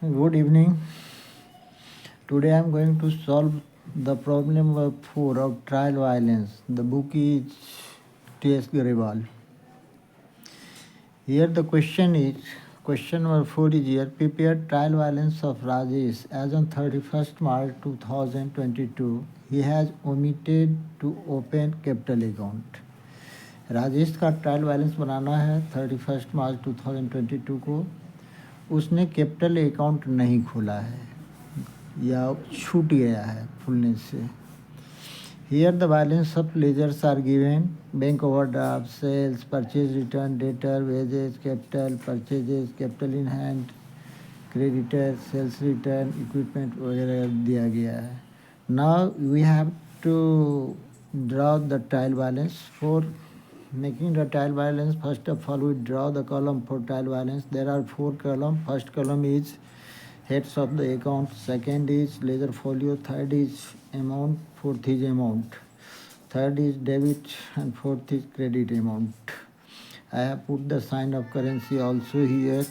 Good evening. Today I am going to solve the problem of 4 of trial violence. The book is T.S. Grewal. Here the question number 4 is here. Prepared trial violence of Rajesh as on 31st March 2022. He has omitted to open capital account. Rajesh का trial balance बनाना है 31 मार्च 2022 को. उसने capital account नहीं खोला है या छूट गया है खुलने से. Here the balance of ledgers are given: bank overdraft, sales, purchase return, debtor, wages, capital, purchases, capital in hand, creditor, sales return, equipment वगैरह दिया गया है. Now we have to draw the trial balance. For making the trial balance, first of all we draw the column for trial balance. There are 4 columns. First column is heads of the account, second is ledger folio, third is amount, fourth is amount, third is debit, and fourth is credit amount. I have put the sign of currency also here.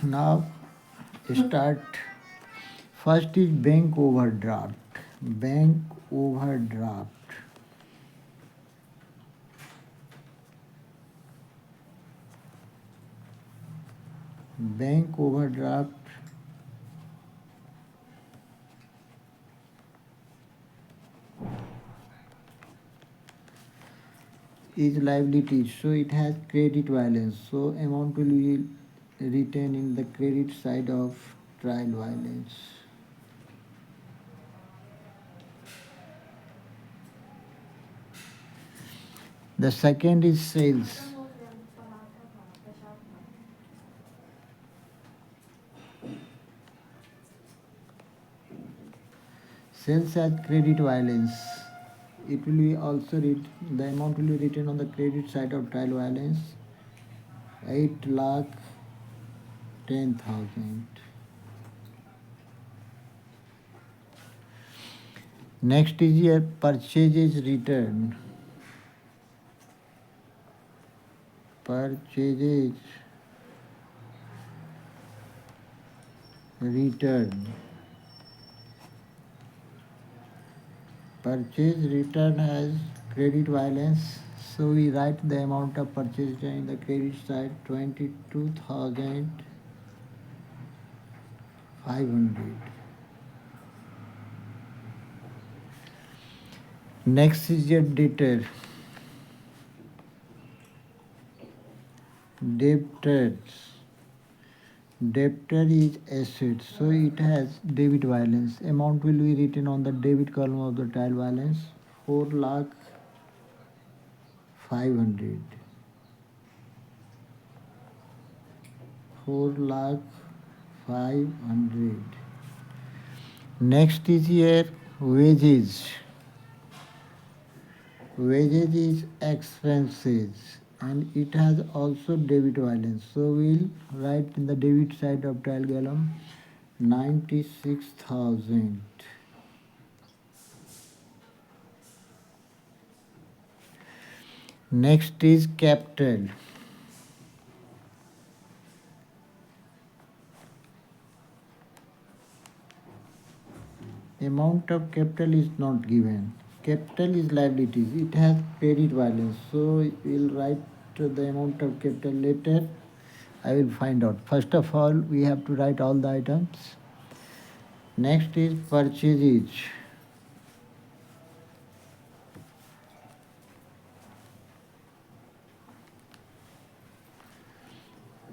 Now start. First is bank overdraft. Bank overdraft. Bank overdraft is liability, so it has credit balance. So amount will be written in the credit side of trial balance. The second is sales. Sales has credit balance. It will be also the amount will be written on the credit side of trial balance. 8,10,000. Next is your purchases return. Purchases return. Purchase return has credit balance, so we write the amount of purchase return in the credit side, 22,500. Next is your debtor. Debtor is asset, so it has debit balance. Amount will be written on the debit column of the trial balance, 4,500. 4,500. Next is here wages. Wages is expenses and it has also debit balance. So we'll write in the debit side of trial column 96,000. Next is capital. Amount of capital is not given. Capital is liabilities. It has credit balance. So we'll write the amount of capital later. I will find out. First of all, we have to write all the items. Next is purchases.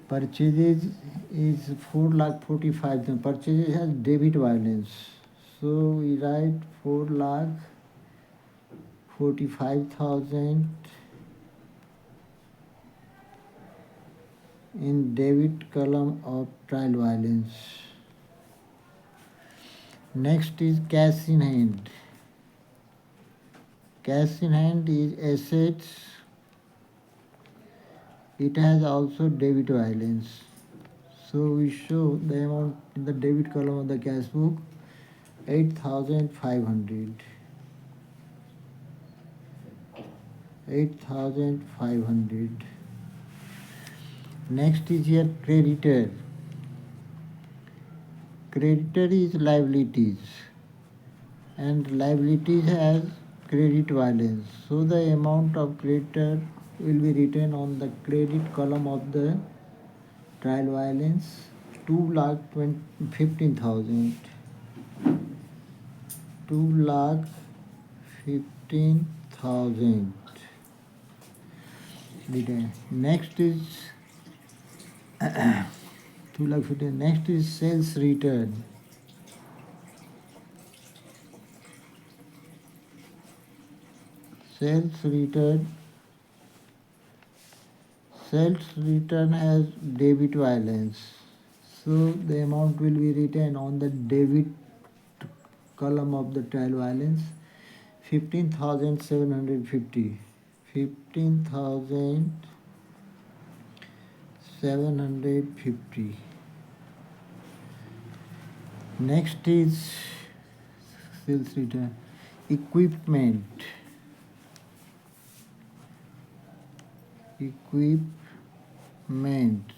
Purchases is 4,45,000. Purchases has debit balance. So we write 4,45,000 in debit column of trial balance. Next is cash in hand. Cash in hand is assets. It has also debit balance. So we show the amount in the debit column of the cash book, 8,500. 8,500. Next is here creditor. creditor is liabilities, and liabilities has credit balance. So the amount of creditor will be written on the credit column of the trial balance, 2,15,000. 2,15,000. Next is 2,15,000. Next is sales return. Sales return. Sales return has debit balance. So the amount will be written on the debit column of the trial balance, 15,750. 15,750. Next is sales return. Equipment. Equipment.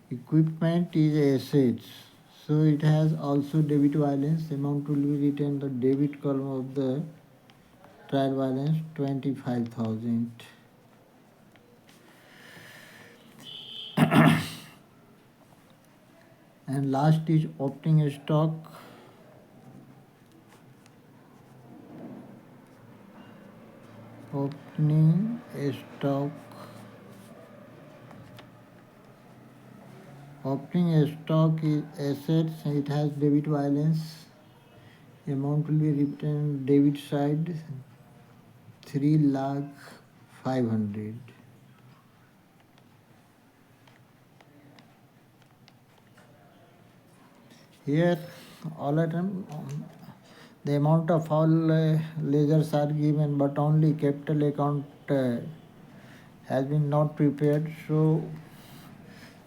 Equipment is assets. So it has also debit balance. Amount will be written the debit column of the trial balance, 25,000. And last is opening stock. Opening stock. Opening stock is assets. It has debit balance. Amount will be written debit side, 3,500,000. Here all item, the amount of all ledgers are given, but only capital account has been not prepared. So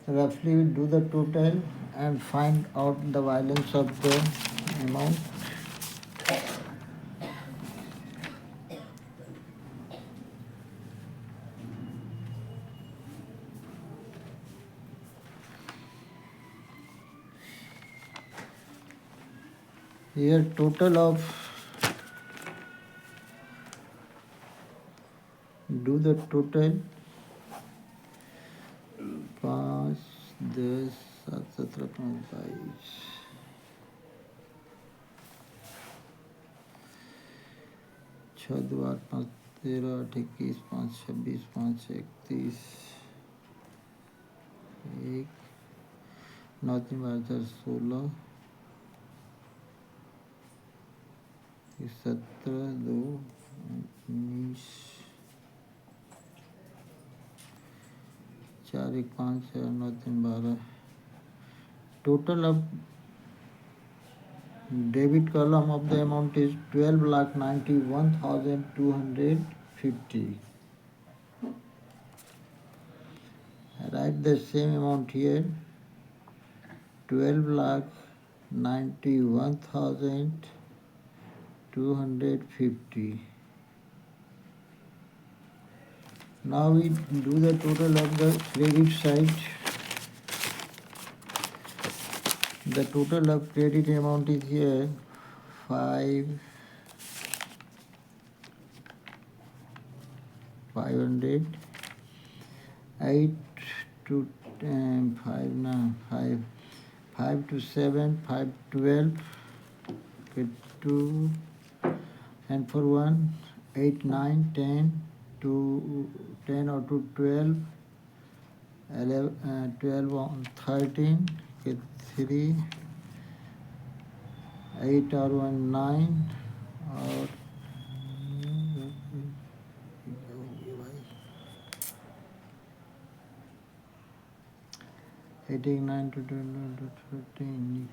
roughly we do the total and find out the balance of the amount. Here total of, do the total, 5, 10, 7, 17, 22, 6, 2, 8, 5, 13, 8, 21, 5, 26, 5, 31, 1, 9, 3, 12, 16, 17, 2, 19, 4, 1, 5, 7, 9, 3, 12. Total of debit column of the amount is 12,91,250. Write the same amount here, 12,91,250. Now we do the total of the credit side. The total of credit amount is here 500, 8 to 5 now 5 to 7, 5 12, okay, 2 and for 1, 8, 9, 10 to 10 or to 12, 11, 12 on 13, okay, 3, 8 or 1, 9 or 18, 9 to 12 to 13.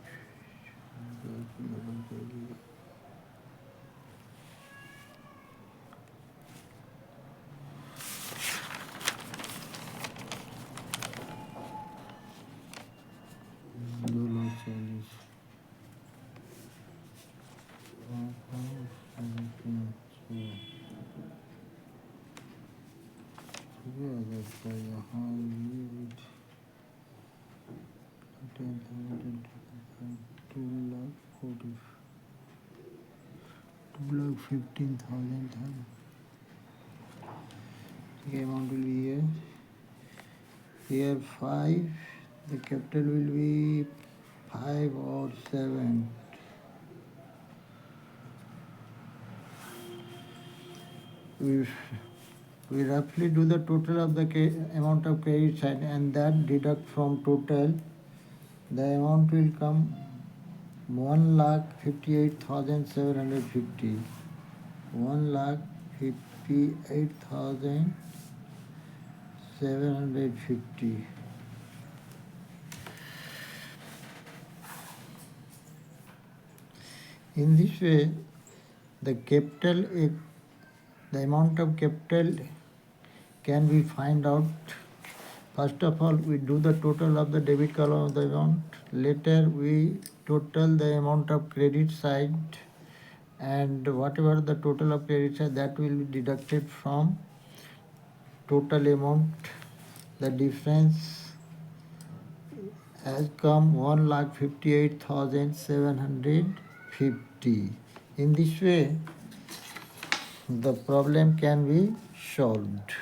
15,000. The amount will be here. Here 5. The capital will be 5 or 7. We roughly do the total of the amount of credit side and that deduct from total. The amount will come 1,58,750. 1,58,750. In this way, the capital, the amount of capital can be find out. First of all, we do the total of the debit column of the amount. Later, we total the amount of credit side, and whatever the total of credit side, that will be deducted from total amount. The difference has come 1,58,750. In this way, the problem can be solved.